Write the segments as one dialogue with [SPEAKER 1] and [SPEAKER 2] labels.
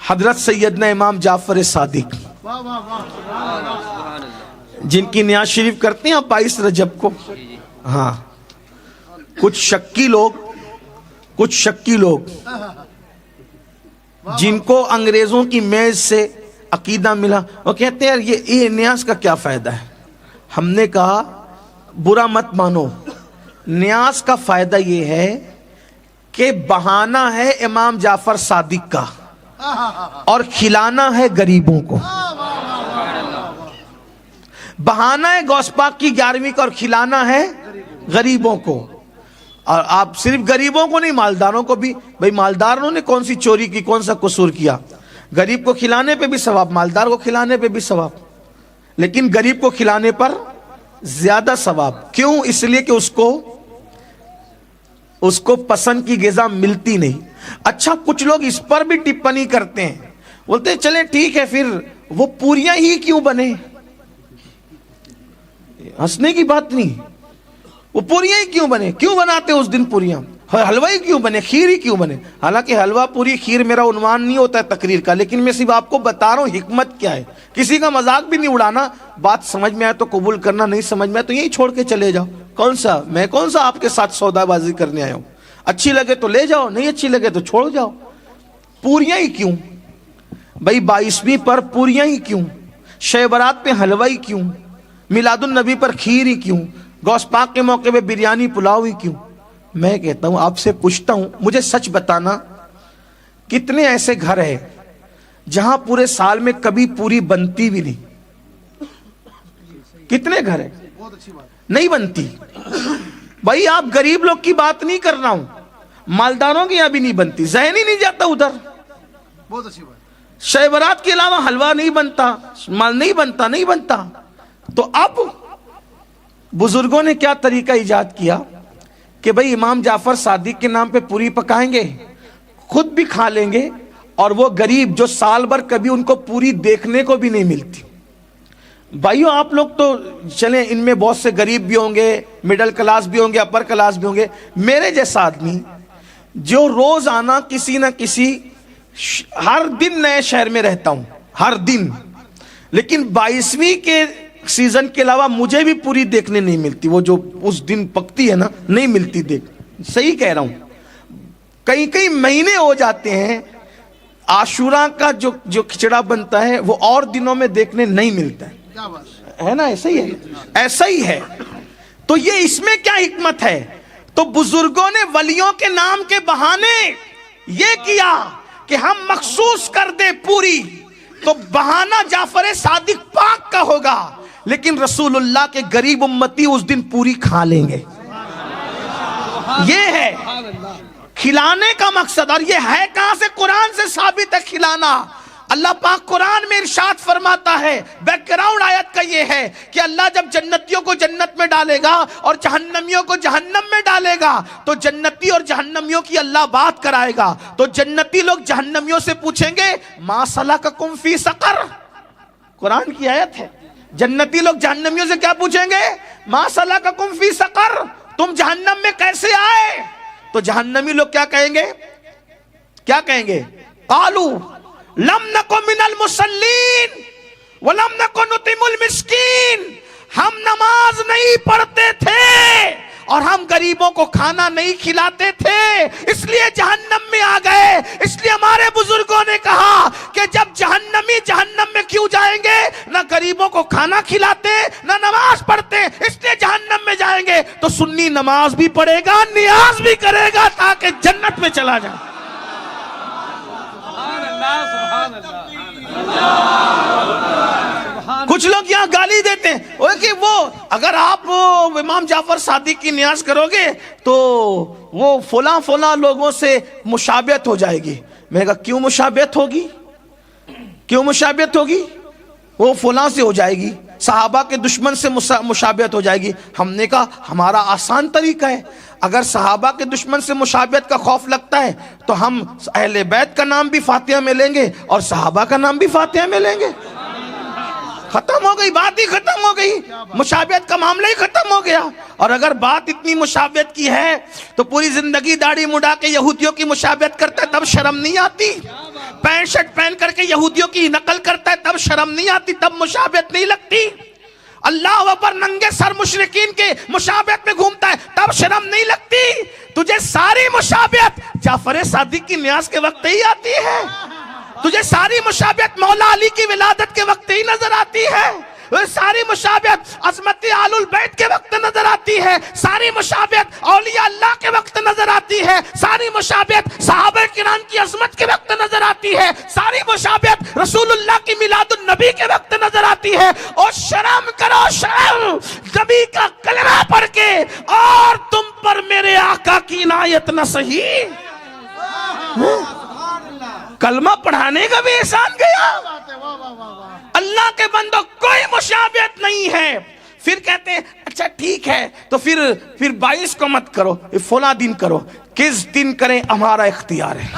[SPEAKER 1] हजरत सैयदना इमाम जाफर सादिक, जिनकी न्याज शरीफ करते हैं आप 22 रजब को। हाँ, कुछ शक्की लोग जिनको अंग्रेजों की मेज से अकीदा मिला, वो कहते हैं ये न्याज का क्या फायदा है। हमने कहा बुरा मत मानो, न्याज का फायदा ये है कि बहाना है इमाम जाफर सादिक का और खिलाना है गरीबों को। बहाना है गौस पाक की 11वीं का और खिलाना है गरीबों को। और आप सिर्फ गरीबों को नहीं, मालदारों को भी। भाई मालदारों ने कौन सी चोरी की, कौन सा कसूर किया? गरीब को खिलाने पे भी सवाब, मालदार को खिलाने पे भी सवाब, लेकिन गरीब को खिलाने पर ज्यादा सवाब। क्यों? इसलिए कि उसको पसंद की ग़िज़ा मिलती नहीं। अच्छा, कुछ लोग इस पर भी टिप्पणी करते हैं, बोलते हैं चले ठीक है, फिर वो पूरियां ही क्यों बने? हंसने की बात नहीं, वो पूरियां ही क्यों बने? क्यों बनाते उस दिन पूरियां? हलवा ही क्यों बने? खीर ही क्यों बने? हालांकि हलवा पूरी खीर मेरा उन्वान नहीं होता है तकरीर का, लेकिन मैं सिर्फ आपको बता रहा हूं हिकमत क्या है। किसी का मजाक भी नहीं उड़ाना। बात समझ में आए तो कबूल करना, नहीं समझ में आए तो यही छोड़ के चले जाओ। मैं कौन सा आपके साथ सौदाबाजी करने आया हूं? अच्छी लगे तो ले जाओ, नहीं अच्छी लगे तो छोड़ जाओ। पूरियां ही क्यों भाई? 22वीं पर पूरियां ही क्यों? शब बारात पे हलवा ही क्यों? मिलादुन नबी पर खीर ही क्यों? गौस पाक के मौके पे बिरयानी पुलाव ही क्यों? मैं कहता हूं, आपसे पूछता हूं, मुझे सच बताना, कितने ऐसे घर हैं जहां पूरे साल में कभी पूरी बनती भी नहीं? कितने घर हैं नहीं बनती? भाई आप गरीब लोग की बात नहीं कर रहा हूं, मालदारों की यहां भी नहीं बनती, जहन ही नहीं जाता उधर। बहुत अच्छी बात। शब बारात के अलावा हलवा नहीं बनता, माल नहीं बनता। तो अब बुजुर्गों ने क्या तरीका इजाद किया कि भाई इमाम जाफर सादिक के नाम पे पूरी पकाएंगे, खुद भी खा लेंगे, और वो गरीब जो साल भर कभी उनको पूरी देखने को भी नहीं मिलती। भाइयों आप लोग तो चलें, इनमें बहुत से गरीब भी होंगे, मिडिल क्लास भी होंगे, अपर क्लास भी होंगे। मेरे जैसा आदमी जो रोज आना किसी ना किसी, हर दिन नए शहर में रहता हूं, हर दिन, लेकिन 22वीं के सीजन के अलावा मुझे भी पूरी देखने नहीं मिलती। वो जो उस दिन पकती है ना, नहीं मिलती देख। सही कह रहा हूं, कई महीने हो जाते हैं, आशूरा का जो खिचड़ा बनता है वो और दिनों में देखने नहीं मिलता है ना? ऐसा ही है, ऐसा ही है। तो ये इसमें क्या हिकमत है? तो बुजुर्गों ने वलियों के नाम के बहाने ये किया कि हम मखसूस कर दे पूरी, तो बहाना जाफर सादिक पाक का होगा, लेकिन रसूलुल्लाह के गरीब उम्मती उस दिन पूरी खा लेंगे। ये है खिलाने का मकसद। और ये है कहां से? कुरान से साबित है खिलाना। अल्लाह पाक कुरान में इरशाद फरमाता है, बैकग्राउंड आयत का ये है कि अल्लाह जब जन्नतियों को जन्नत में डालेगा और जहन्नमियों को जहन्नम में डालेगा, तो जन्नती और जहन्नमियों की अल्लाह बात कराएगा। तो जन्नती लोग जहन्नमियों से पूछेंगे, मा सलककुम फी सकर। कुरान की आयत है। जन्नती लोग जहन्नमियों से क्या पूछेंगे? मा सलककुम फी सकर, तुम जहन्नम में कैसे आए? तो जहन्नमी लोग क्या कहेंगे? कालू लम नको मिनल मुसल्लीन व लम नको नुतिमुल मिस्कीन। हम नमाज नहीं पढ़ते थे और हम गरीबों को खाना नहीं खिलाते थे, इसलिए जहन्नम में आ गए। इसलिए हमारे बुजुर्गों ने कहा कि जब जहन्नमी जहन्नम में क्यों जाएंगे? ना गरीबों को खाना खिलाते, ना नमाज पढ़ते, इसलिए जहन्नम में जाएंगे। तो सुन्नी नमाज भी पढ़ेगा, नियाज भी करेगा, ताकि जन्नत में चला जाए। कुछ लोग यहाँ गाली देते हैं कि वो अगर आप इमाम जाफर सादिक की नियाज करोगे तो वो फला लोगों से मुशाबियत हो जाएगी। मैंने कहा क्यों मुशाबियत होगी? वो फला से हो जाएगी, सहाबा के दुश्मन से मुशाबियत हो जाएगी। हमने कहा हमारा आसान तरीका है, अगर सहाबा के दुश्मन से मुशाबियत का खौफ लगता है तो हम अहले बैत का नाम भी फातिहा में लेंगे और सहाबा का नाम भी फातिहा में लेंगे। खत्म हो गई, बात ही खत्म हो गई, मुशाबियत का मामला ही खत्म हो गया। और अगर बात इतनी मुशाबियत की है तो पूरी जिंदगी दाढ़ी मुड़ा के यहूदियों की मुशाबियत करता है, तब शर्म नहीं आती? पैंट शर्ट पहन करके यहूदियों की नकल करता है तब शर्म नहीं आती, तब मुशाबियत नहीं लगती। अल्लाह अकबर नंगे सर मुशरिकीन के मुशाबियत में घूमता है तब शर्म नहीं लगती। तुझे सारी मुशाबियत जाफर सादिक की न्यास के वक्त ही आती है, तुझे सारी मुशाबियत मौला अली की विलादत के वक्त ही नजर आती है, सारी मुशाबियत अज़मत आलुल बैत के वक्त नजर आती है, सारी मुशाबियत औलिया अल्लाह के वक्त नजर आती है, सारी मुशाबियत सहाबा किराम की अज़मत के वक्त नजर आती है, सारी मुशाबियत रसूलुल्लाह की मिलादुन नबी के वक्त नजर आती है। और शर्म करो शर्म, नबी का कलमा पढ़ के और तुम पर मेरे आका की इनायत न सही। कलमा पढ़ाने का भी एहसान गया। अल्लाह के बंदो कोई मुशाबियत नहीं है। फिर कहते हैं अच्छा ठीक है तो फिर 22 को मत करो, फला दिन करो। किस दिन करें हमारा इख्तियार है,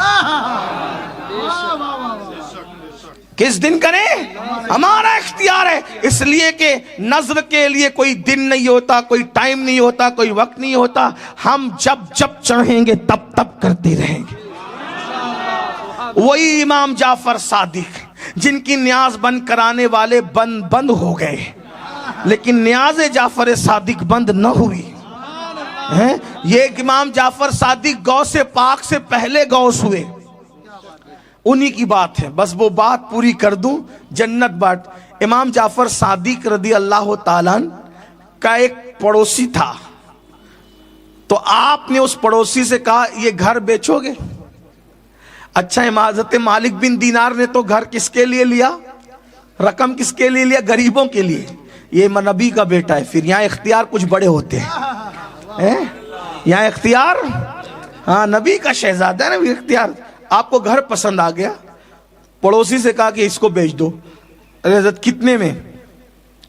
[SPEAKER 1] किस दिन करें हमारा इख्तियार है। इसलिए कि नज़र के लिए कोई दिन नहीं होता, कोई टाइम नहीं होता, कोई वक्त नहीं होता। हम जब जब चाहेंगे तब तब करते रहेंगे। वही इमाम जाफर सादिक जिनकी न्याज बंद कराने वाले बंद हो गए, लेकिन न्याज जाफर सादिक बंद न हुई है। ये इमाम जाफर सादिक गौसे पाक से पहले गौस हुए, उन्हीं की बात है। बस वो बात पूरी कर दूं, जन्नत बाट। इमाम जाफर सादिक रदी अल्लाह ताला का एक पड़ोसी था, तो आपने उस पड़ोसी से कहा ये घर बेचोगे? अच्छा, हज़रत मालिक बिन दीनार ने तो घर किसके लिए लिया, रकम किसके लिए लिया? गरीबों के लिए। ये नबी का बेटा है। फिर यहाँ इख्तियार कुछ बड़े होते हैं, यहाँ इख्तियार, हाँ नबी का शहजादा है ना इख्तियार। आपको घर पसंद आ गया, पड़ोसी से कहा कि इसको बेच दो। अरे हजरत कितने में?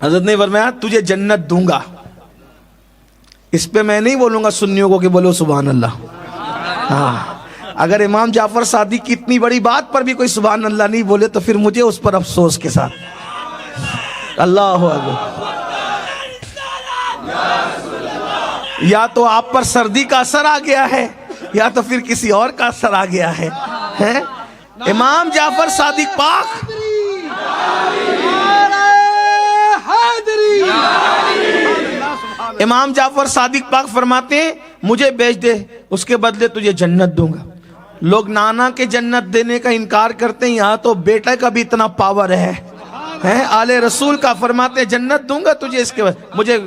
[SPEAKER 1] हजरत ने फरमाया तुझे जन्नत दूंगा। इस पे मैं नहीं बोलूंगा सुन्नियों को कि बोलो सुभान अल्लाह। हाँ, अगर इमाम जाफर सादिक की इतनी बड़ी बात पर भी कोई सुभान अल्लाह नहीं बोले तो फिर मुझे उस पर अफसोस के साथ। अल्लाह अकबर। या तो आप पर सर्दी का असर आ गया है या तो फिर किसी और का असर आ गया है, हैं? इमाम जाफर सादिक पाक इमाम जाफर सादिक पाक फरमाते हैं मुझे बेच दे, उसके बदले तुझे जन्नत दूंगा। लोग नाना के जन्नत देने का इनकार करते हैं, यहाँ तो बेटा का भी इतना पावर है आले रसूल का। फरमाते हैं जन्नत दूंगा तुझे, इसके बाद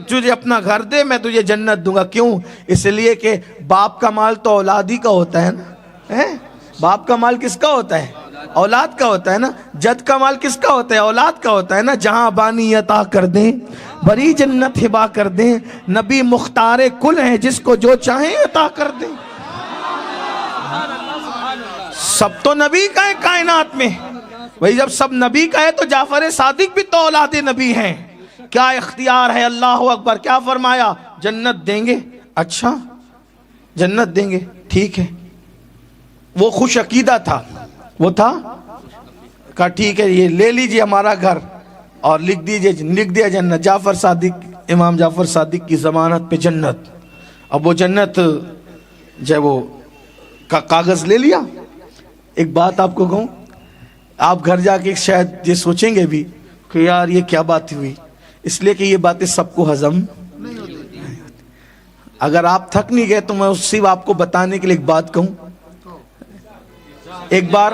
[SPEAKER 1] तुझे अपना घर दे, मैं तुझे जन्नत दूंगा। क्यों? इसलिए कि बाप का माल तो औलाद ही का होता है ना, है? बाप का माल किसका होता है? औलाद का होता है ना। जद का माल किसका होता है? औलाद का होता है ना। जहां बानी अता कर दें, बड़ी जन्नत हिबा कर दें, नबी मुख्तारे कुल है, जिसको जो चाहे अता कर दें। सब तो नबी का है कायनात में। भाई जब सब नबी का है तो जाफर सादिक भी तो औलाद नबी हैं। क्या इख्तियार है, अल्लाह अकबर। क्या फरमाया? जन्नत देंगे। अच्छा जन्नत देंगे, ठीक है। वो खुश अकीदा था, वो था कहा ठीक है ये ले लीजिए हमारा घर और लिख दिया जन्नत। जाफर सादिक, इमाम जाफर सादिक की जमानत पे जन्नत। अब वो जन्नत जब वो कागज ले लिया। एक बात आपको कहूं, आप घर जाके शायद ये सोचेंगे भी कि यार ये क्या बात हुई, इसलिए कि ये बातें सबको हजम नहीं होती। अगर आप थक नहीं गए तो मैं सिर्फ आपको बताने के लिए एक बात कहूं। एक बार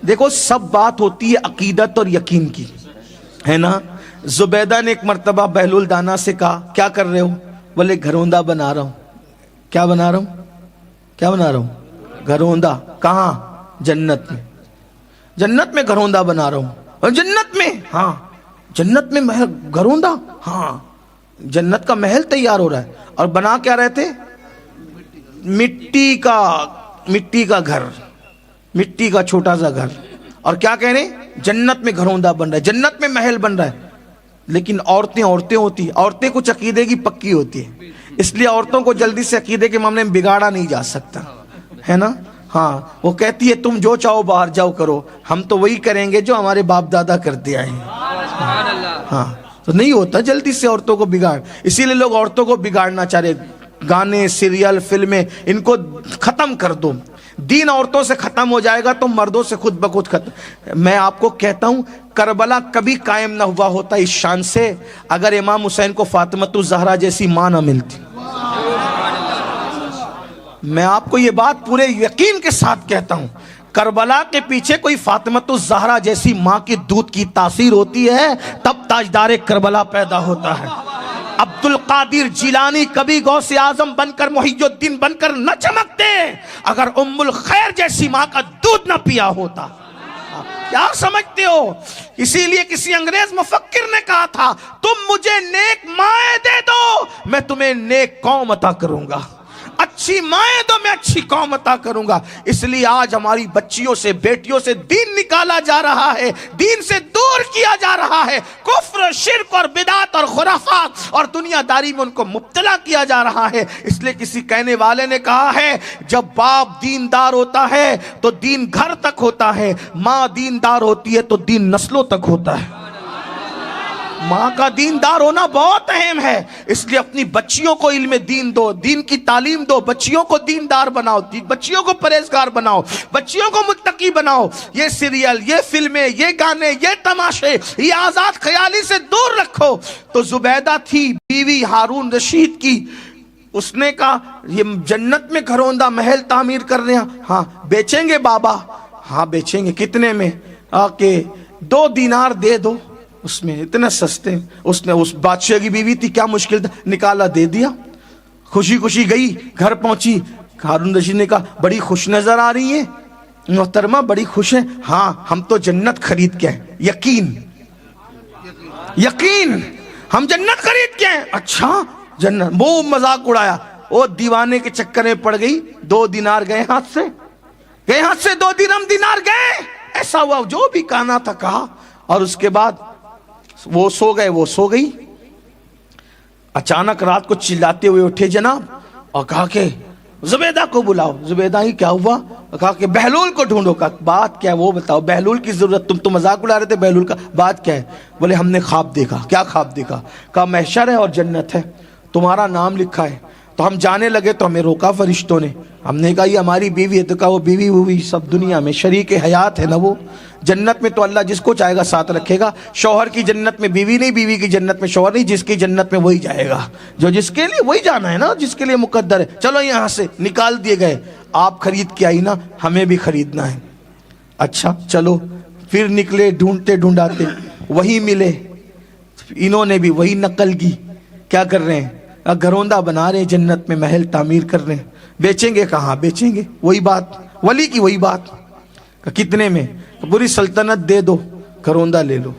[SPEAKER 1] देखो, सब बात होती है अकीदत और यकीन की, है ना। जुबैदा ने एक मर्तबा बहलुल दाना से कहा क्या कर रहे हो? बोले घरौंदा बना रहा हूं। क्या बना रहा हूं? क्या बना रहा हूं? घरौंदा। कहां? जन्नत में। जन्नत में घरौंदा बना रहा हूं। और जन्नत में? हाँ। जन्नत में महल, घरौंदा? हाँ। जन्नत का महल तैयार हो रहा है। और बना क्या रहे थे? मिट्टी का घर, मिट्टी का छोटा सा घर। और क्या कह रहे? जन्नत में घरौंदा बन रहा है, जन्नत में महल बन रहा है। लेकिन औरतें होती हैं, औरतें कुछ अकीदे की पक्की होती है, इसलिए औरतों को जल्दी से अकीदे के मामले में बिगाड़ा नहीं जा सकता, है ना। हाँ, वो कहती है तुम जो चाहो बाहर जाओ करो, हम तो वही करेंगे जो हमारे बाप दादा करते आए हैं। हाँ, तो नहीं होता जल्दी से औरतों को बिगाड़। इसीलिए लोग औरतों को बिगाड़ना चाह रहे। गाने, सीरियल, फिल्में, इनको खत्म कर दो। दीन औरतों से खत्म हो जाएगा तो मर्दों से खुद ब खुद खत्म। मैं आपको कहता हूं करबला कभी कायम ना हुआ होता इस शान से अगर इमाम हुसैन को फातिमतुज ज़हरा जैसी मां ना मिलती। मैं आपको ये बात पूरे यकीन के साथ कहता हूं, करबला के पीछे कोई फातिमतुज ज़हरा जैसी मां की दूध की तासीर होती है तब ताजदार करबला पैदा होता है। अब्दुल कादिर जिलानी कभी गौसे आजम बनकर मुहियुद्दीन बनकर न चमकते अगर उम्मुल खैर जैसी मां का दूध न पिया होता। क्या समझते हो? इसीलिए किसी अंग्रेज मुफक्किर ने कहा था, तुम मुझे नेक माएँ दे दो मैं तुम्हें नेक कौम अता करूंगा। अच्छी माएँ दो मैं अच्छी कौम अता करूंगा। इसलिए आज हमारी बच्चियों से बेटियों से दीन निकाला जा रहा है, दीन से दूर किया जा रहा है। कुफ्र शिर्क और बिदात और खुराफात और दुनियादारी में उनको मुब्तला किया जा रहा है। इसलिए किसी कहने वाले ने कहा है, जब बाप दीनदार होता है तो दीन घर तक होता है, माँ दीनदार होती है तो दीन नस्लों तक होता है। माँ का दीनदार होना बहुत अहम है। इसलिए अपनी बच्चियों को इल्म दीन दो, दीन की तालीम दो, बच्चियों को दीनदार बनाओ, बच्चियों को परहेजगार बनाओ, बच्चियों को मुत्तकी बनाओ। ये सीरियल, ये फिल्में, ये गाने, ये तमाशे, ये आजाद ख्याली से दूर रखो। तो जुबैदा थी बीवी हारून रशीद की, उसने कहा ये जन्नत में घरौंदा महल तामीर कर रहे हैं। हाँ बेचेंगे बाबा? हाँ बेचेंगे। कितने में? आके 2 दीनार दे दो। उसमें इतने सस्ते। उसने, उस बादशाह की बीवी थी, क्या मुश्किल था, निकाला दे दिया। खुशी खुशी गई, घर पहुंची। हारून रशीद ने कहा बड़ी खुश नजर आ रही है मोहतरमा, बड़ी खुश है। हाँ हम तो जन्नत खरीद के हैं। यकीन यकीन हम जन्नत खरीद के हैं। अच्छा जन्नत? वो मजाक उड़ाया। वो दीवाने के चक्कर में पड़ गई। 2 दिनार गए हाथ से, गए हाथ से 2 दिरहम दिनार गए। ऐसा हुआ जो भी कहना था कहा और उसके बाद वो सो गए, वो सो गई। अचानक रात को चिल्लाते हुए उठे जनाब और कहा कि जुबैदा को बुलाओ। जुबैदा ही क्या हुआ? कहा कि बहलूल को ढूंढो। का बात क्या है वो बताओ, बहलूल की जरूरत, तुम तो मजाक उड़ा रहे थे बहलूल का, बात क्या है? बोले हमने ख्वाब देखा। क्या ख्वाब देखा? कहा महशर है और जन्नत है, तुम्हारा नाम लिखा है। तो हम जाने लगे तो हमें रोका फरिश्तों ने। हमने कहा ये हमारी बीवी है। तो कहा वो बीवी हुई सब दुनिया में शरीक हयात है ना, वो जन्नत में तो अल्लाह जिसको चाहेगा साथ रखेगा। शौहर की जन्नत में बीवी नहीं, बीवी की जन्नत में शौहर नहीं, जिसकी जन्नत में वही जाएगा, जो जिसके लिए वही जाना है ना, जिसके लिए मुकद्दर है। चलो यहाँ से निकाल दिए गए। आप खरीद के आई ना, हमें भी खरीदना है। अच्छा चलो। फिर निकले ढूंढते ढूंढाते, वही मिले। इन्होंने भी वही नकल की। क्या कर रहे हैं? घरौंदा बना रहे हैं, जन्नत में महल तामीर कर रहे हैं। बेचेंगे? कहाँ बेचेंगे? वही बात, वली की वही बात। कितने में? पूरी सल्तनत दे दो, घरौंदा ले लो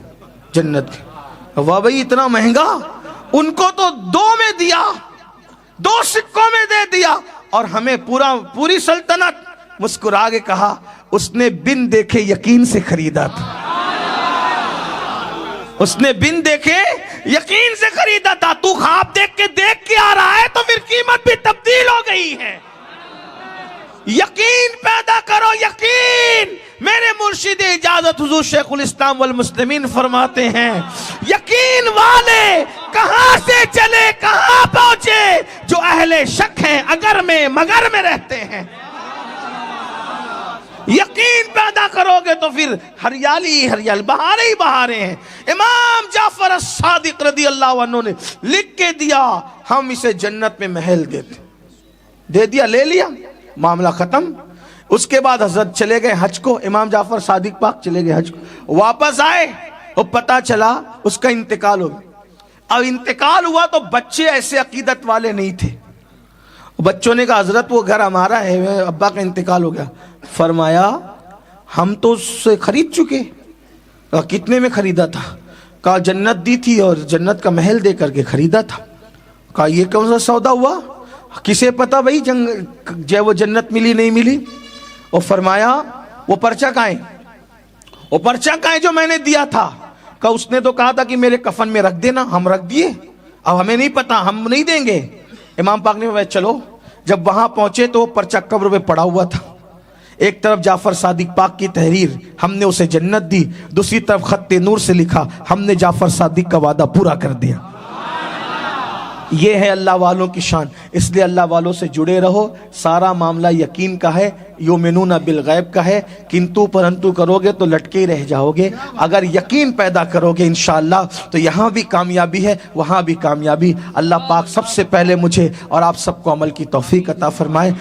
[SPEAKER 1] जन्नत के। वाह भाई इतना महंगा? उनको तो 2 में दिया, 2 सिक्कों में दे दिया और हमें पूरी सल्तनत। मुस्कुरा के कहा उसने बिन देखे यकीन से खरीदा था, उसने बिन देखे यकीन से खरीदा था। तू ख्वाब देख के आ रहा है तो फिर कीमत भी तब्दील हो गई है। यकीन पैदा करो, यकीन। मेरे मुर्शिद इजाजत हुजूर शेखुल इस्लाम वल मुस्लिमीन फरमाते हैं, यकीन वाले कहां से चले कहां पहुंचे, जो अहले शक हैं अगर में मगर में रहते हैं। यकीन पैदा करोगे तो फिर हरियाली ही हरियाली, बहारें ही बहारें हैं। इमाम जाफर as-सादिक रदी अल्लाह अन्हु ने लिख के दिया, हम इसे जन्नत में महल देते। दे दिया, ले लिया, मामला खत्म। उसके बाद हजरत चले गए हज को। इमाम जाफर सादिक पाक चले गए हज को। वापस आए और पता चला उसका इंतकाल हो गया। अब इंतकाल हुआ तो बच्चे ऐसे अकीदत वाले नहीं थे। बच्चों ने कहा हजरत वो घर हमारा है, अब्बा का इंतकाल हो गया। फरमाया हम तो उससे खरीद चुके। कितने में खरीदा था? कहा जन्नत दी थी और जन्नत का महल दे करके खरीदा था। कहा ये कौन सा सौदा हुआ? किसे पता भाई जब वो जन्नत मिली नहीं मिली। और फरमाया वो पर्चा कहाँ है? वो पर्चा कहाँ है जो मैंने दिया था? कहा उसने तो कहा था कि मेरे कफन में रख देना, हम रख दिए, अब हमें नहीं पता, हम नहीं देंगे। इमाम पाक ने चलो। जब वहां पहुंचे तो वो पर्चा कब्र में पड़ा हुआ था। एक तरफ जाफर सादिक पाक की तहरीर, हमने उसे जन्नत दी। दूसरी तरफ खत्ते नूर से लिखा, हमने जाफर सादिक का वादा पूरा कर दिया। ये है अल्लाह वालों की शान। इसलिए अल्लाह वालों से जुड़े रहो। सारा मामला यकीन का है, युमिनूना बिल गैब का है। किंतु परंतु करोगे तो लटके ही रह जाओगे। अगर यकीन पैदा करोगे इंशाअल्लाह तो यहाँ भी कामयाबी है, वहाँ भी कामयाबी। अल्लाह पाक सबसे पहले मुझे और आप सबको अमल की तौफीक अता फरमाए।